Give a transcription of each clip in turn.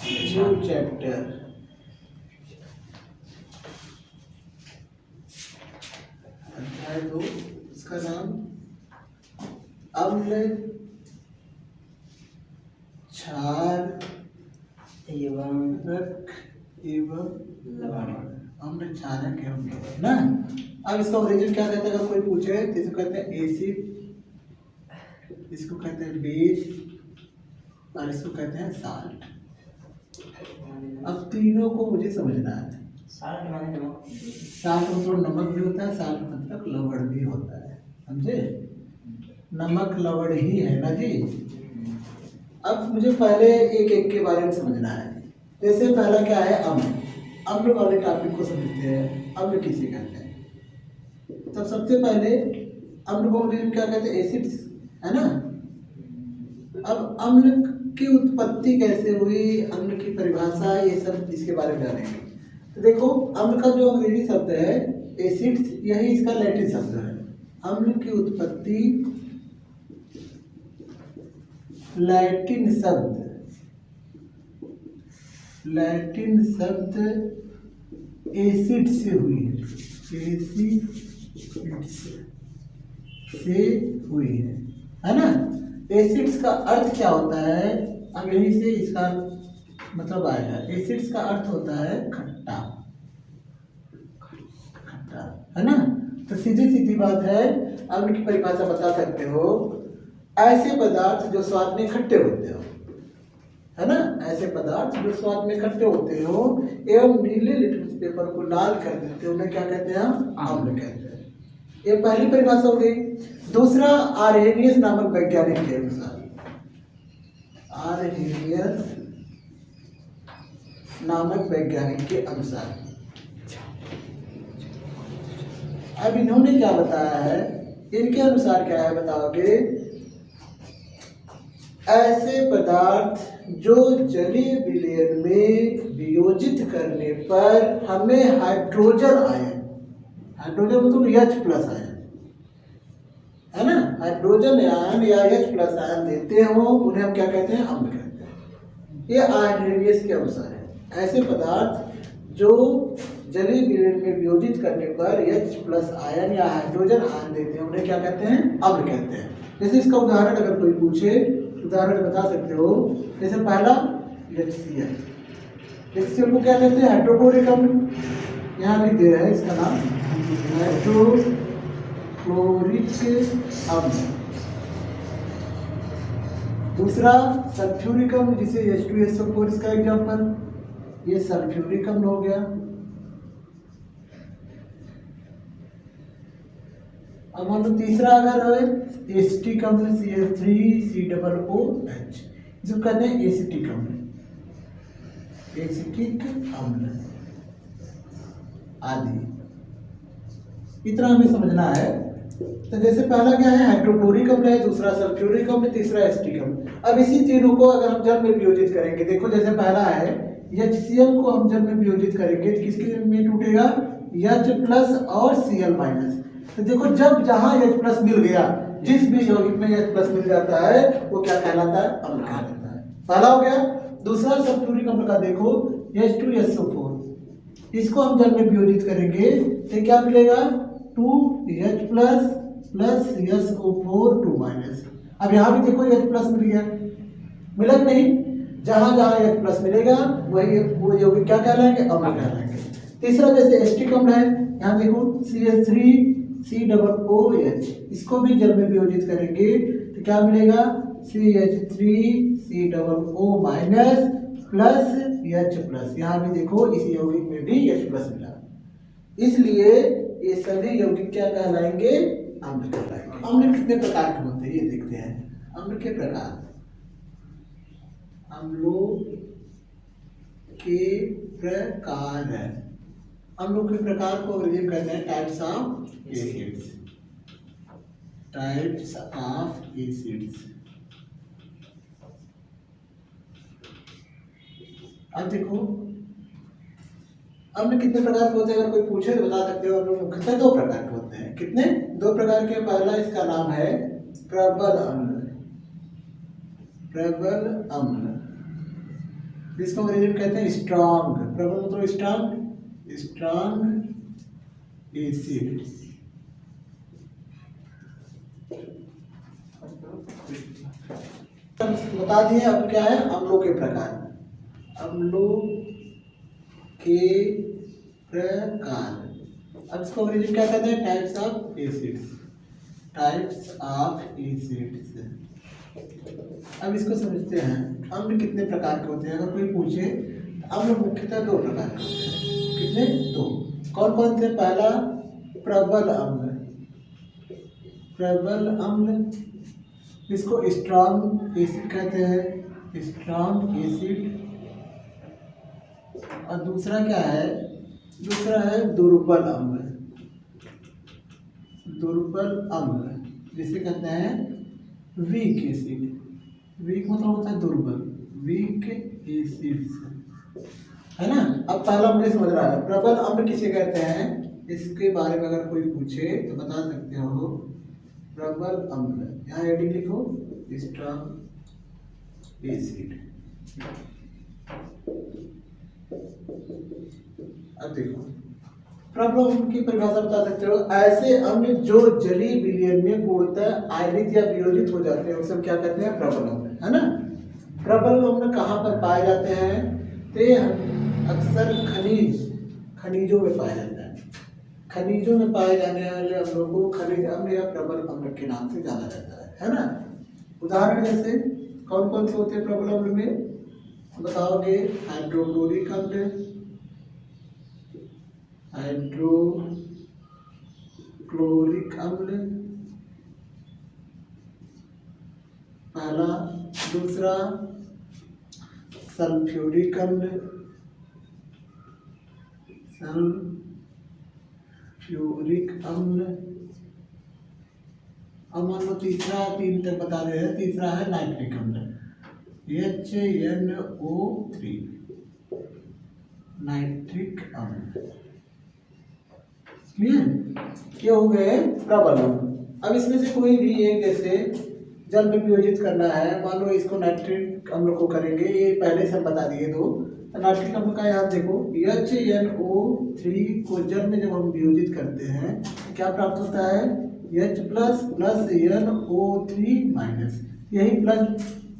New chapter. अध्याय 2, इसका नाम अम्ल क्षार एवं रक एवं लवण। अम्ल क्षारक एवं लवण ना। अब इसका ओरिजिन क्या कहते हैं, अगर कोई पूछे तो इसको कहते हैं एसिड, इसको कहते हैं बेस और इसको कहते हैं साल्ट। अब तीनों को मुझे समझना है। साल्ट माने नमक। साल्ट मतलब नमक भी होता है, साल्ट मतलब लवण भी होता है, समझे। नमक लवण ही है ना जी। अब मुझे पहले एक एक के बारे में समझना है। जैसे पहला क्या है, अम्ल। अम्ल वाले टॉपिक को समझते हैं। अम्ल किसे कहते हैं? तब सबसे पहले अम्ल को क्या कहते हैं, एसिड्स, है ना। अब अम्ल की उत्पत्ति कैसे हुई, अम्ल की परिभाषा, ये सब इसके बारे में जानेंगे। तो देखो, अम्ल का जो अंग्रेजी शब्द है एसिड्स, यही इसका लैटिन शब्द है। अम्ल की उत्पत्ति लैटिन शब्द एसिड से हुई है। एसिड्स से हुई है ना। एसिड्स का अर्थ क्या होता है, अब यहीं से इसका मतलब आएगा। एसिड्स का अर्थ होता है खट्टा, खट्टा, है ना। तो सीधी सीधी बात है, अब उनकी परिभाषा बता सकते हो, ऐसे पदार्थ जो स्वाद में खट्टे होते हो, है ना। ऐसे पदार्थ जो स्वाद में खट्टे होते हो एवं नीले लिटमस पेपर को लाल कर देते हो, उन्हें क्या कहते हैं, अम्ल कहते हैं। ये पहली परिभाषा हो गई। दूसरा, आर्हेनियस नामक वैज्ञानिक के अनुसार, आर्हेनियस नामक वैज्ञानिक के अनुसार, अब इन्होंने क्या बताया है, इनके अनुसार क्या है बताओगे, ऐसे पदार्थ जो जलीय विलयन में वियोजित करने पर हमें हाइड्रोजन आयन, हाइड्रोजन मतलब H प्लस आयन, है ना, हाइड्रोजन आयन या H प्लस आयन देते हो, उन्हें हम क्या कहते हैं, अम्ल कहते हैं। ये आर्हेनियस के अनुसार है। ऐसे पदार्थ जो जलीय विलयन में वियोजित करने पर H प्लस आयन या हाइड्रोजन आयन देते हैं, उन्हें क्या कहते हैं, अम्ल कहते हैं। जैसे इसका उदाहरण अगर कोई पूछे, उदाहरण बता सकते हो। जैसे पहला HCl, HCl को क्या कहते हैं, हाइड्रोक्लोरिक अम्ल। यहाँ भी दे रहे हैं इसका नाम, हाइड्रोक्लोरिक अम्ल। दूसरा सल्फ्यूरिक अम्ल, जिसे H2SO4 इसका एग्जाम्पल, ये सल्फ्यूरिक अम्ल हो गया। अब मान लो तीसरा अगर है एसिटिक अम्ल, CH3COOH, इसको कहते हैं एसिटिक अम्ल, एसिटिक अम्ल आदि। इतना हमें समझना है। तो जैसे पहला क्या है, हाइड्रोक्लोरिक अम्ल है, दूसरा सल्फ्यूरिक अम्ल, तीसरा एसिटिक अम्ल। अब इसी तीनों को अगर हम जल में वियोजित करेंगे, देखो जैसे पहला है HCl को हम जल में वियोजित करेंगे तो किसके में टूटेगा, H प्लस और Cl माइनस। तो देखो, जब जहां H प्लस मिल गया, जिस भी यौगिक में H प्लस मिल जाता है वो क्या कहलाता है, अम्ल कहलाता है। पहला हो गया। दूसरा सल्फ्यूरिक अम्ल का देखो, H2SO4, इसको हम जल में वियोजित करेंगे तो क्या मिलेगा, 2H plus plus SO4 2 minus. अब यहाँ भी देखो H प्लस मिल गया, मिला नहीं, जहां जहां H प्लस मिलेगा वही वो यौगिक क्या कहलाएंगे, अम्ल कहलाएंगे। तीसरा जैसे एसिटिक अम्ल है, यहाँ देखो CH3COOH, इसको भी जल में वियोजित करेंगे तो क्या मिलेगा, CH3COO minus plus H plus. यहाँ भी देखो इस यौगिक में भी H प्लस मिला, इसलिए ये सभी यौगिक क्या कहलाएंगे, अम्ल कहलाएंगे। अम्ल कितने प्रकार के होते हैं ये देखते हैं। अम्ल के प्रकार, अम्लों के प्रकार, अम्लों के प्रकार को अंग्रेजी में कहते हैं types of acids, types of acids. अब देखो, अम्ल कितने प्रकार के होते हैं, अगर कोई पूछे तो बता सकते हो। अम्ल मुख्यतः 2 प्रकार के होते हैं। कितने, 2 प्रकार के। पहला इसका नाम है प्रबल अम्ल, प्रबल अम्ल, इसको अंग्रेजी में कहते हैं स्ट्रांग। प्रबल मतलब स्ट्रांग एसिड। बता दिए। अब क्या है, अम्लों के प्रकार। अम्लों के प्रकार, अब इसको अंग्रेजी में क्या कहते हैं, types of acids. Types of acids. अब इसको समझते हैं, अम्ल कितने प्रकार के होते हैं। अगर कोई पूछे, अम्ल मुख्यतः दो प्रकार के होते हैं। कितने? दो। कौन कौन से? पहला प्रबल अम्ल। प्रबल अम्ल, इसको स्ट्रॉन्ग एसिड कहते हैं, स्ट्रॉन्ग एसिड। और दूसरा क्या है? दूसरा है दुर्बल अम्ल। दुर्बल अम्ल जिसे कहते हैं वीक एसिड। वीक मतलब होता है दुर्बल, वीक एसिड, है ना। अब पहला मुझे समझ रहा है, प्रबल अम्ल किसे कहते हैं, इसके बारे में अगर कोई पूछे तो बता सकते हो। प्रबल अम्ल, यहाँ हेडिंग लिखो, स्ट्रॉन्ग एसिड। अब देखो, प्रबल अम्ल की परिभाषा बता सकते हो, ऐसे अम्ल जो जलीय विलयन में पूर्णतः आयनित या वियोजित हो जाते हैं, उसे क्या कहते हैं, प्रबल अम्ल, है ना। प्रबल अम्ल कहाँ पर पाए जाते हैं? ते अक्सर खनिजों में पाया जाता है। खनिजों में पाए जाने वाले अम्लों को खनिज अम्ल या प्रबल अम्ल के नाम से जाना जाता है ना। उदाहरण जैसे कौन कौन से होते हैं प्रबल अम्ल में, बताओगे? हाइड्रोक्लोरिक अम्ल, हाइड्रोक्लोरिक अम्ल पहला। दूसरा सल्फ्यूरिक अम्ल, सल्फ्यूरिक अम्ल। अब मान लो तीसरा, तीन तक बता रहे हैं, तीसरा है नाइट्रिक अम्ल, HNO3, नाइट्रिक अम्ल। ये हो गए प्रबल अम्ल। अब इसमें से कोई भी एक, जैसे जल में वियोजित करना है, मान लो इसको नाइट्रिक अम्ल को करेंगे, ये पहले से बता दिए दो। नाइट्रिक अम्ल का यहाँ देखो, HNO3 को जल में जब हम वियोजित करते हैं तो क्या प्राप्त होता है, H plus plus NO3 minus. यही प्लस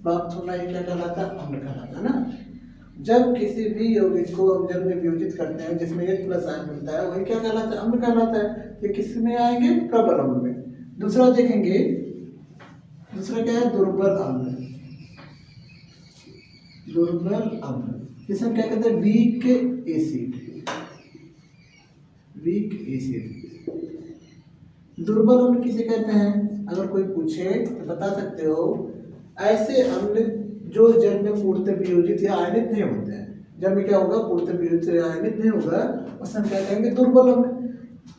प्राप्त होना ये क्या कहलाता है, अम्ल कहलाता है ना। जब किसी भी यौगिक को हम जल में वियोजित करते हैं जिसमें H प्लस आयन मिलता है, वही क्या कहलाता है, अम्ल कहलाता है। ये किस में आएंगे, प्रबल अम्ल में। दूसरा देखेंगे, दूसरा क्या है, दुर्बल अम्ल। दुर्बल अम्ल जिसे हम क्या कहते हैं, वीक एसिड। Weak acid. दुर्बल अम्ल किसे कहते हैं, अगर कोई पूछे तो बता सकते हो, ऐसे अम्ल जो जल में पूर्णतः वियोजित या आयनित नहीं होते हैं। जल में क्या होगा, पूर्णतः वियोजित या आयनित नहीं होगा, उसे हम क्या कहेंगे, दुर्बल अम्ल।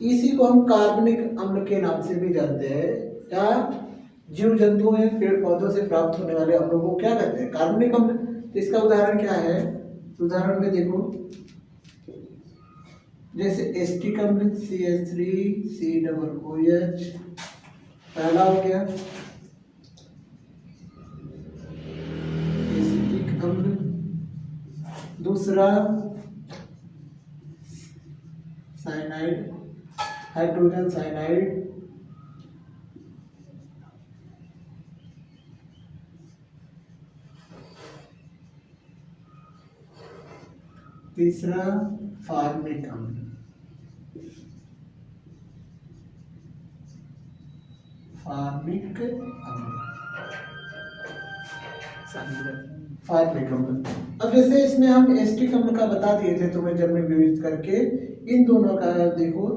इसी को हम कार्बनिक अम्ल के नाम से भी जानते हैं। क्या जीव जंतुओं या पेड़ पौधों से प्राप्त होने वाले अम्लों को क्या कहते हैं, कार्बनिक अम्ल। तो इसका उदाहरण क्या है, उदाहरण में देखो, जैसे एसिटिक अम्ल CH3COOH पहला हो गया, एसिटिक अम्ल। दूसरा साइनाइड, हाइड्रोजन साइनाइड। तीसरा फॉर्मिक अम्ल। फॉर्मिक अम्ल, फॉर्मिक अम्ल। अब जैसे इसमें हम एसिटिक अम्ल का बता दिए थे तुम्हें जल में वियोजित करके, इन दोनों का देखो,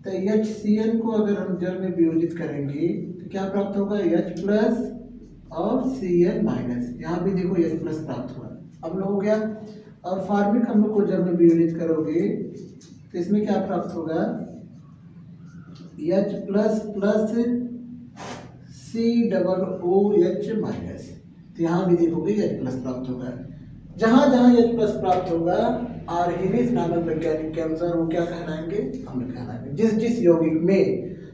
तो HCl को अगर हम जल में वियोजित करेंगे तो क्या प्राप्त होगा, H प्लस और Cl माइनस। यहाँ भी देखो H प्लस प्राप्त हुआ, अम्ल हो गया। और फॉर्मिक अम्ल को जब में वियोजित करोगे तो इसमें क्या प्राप्त होगा, H plus plus COOH minus. तो यहाँ भी देखोगे H प्लस प्राप्त होगा। जहाँ जहाँ H प्लस प्राप्त होगा, आर्हेनिस नामक वैज्ञानिक के अनुसार वो क्या कहलाएंगे, अम्ल कहलाएंगे। जिस जिस यौगिक में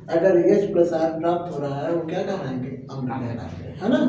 अगर H प्लस आयन प्राप्त हो रहा है वो क्या कहलाएंगे, अम्ल कहलाएंगे, है ना।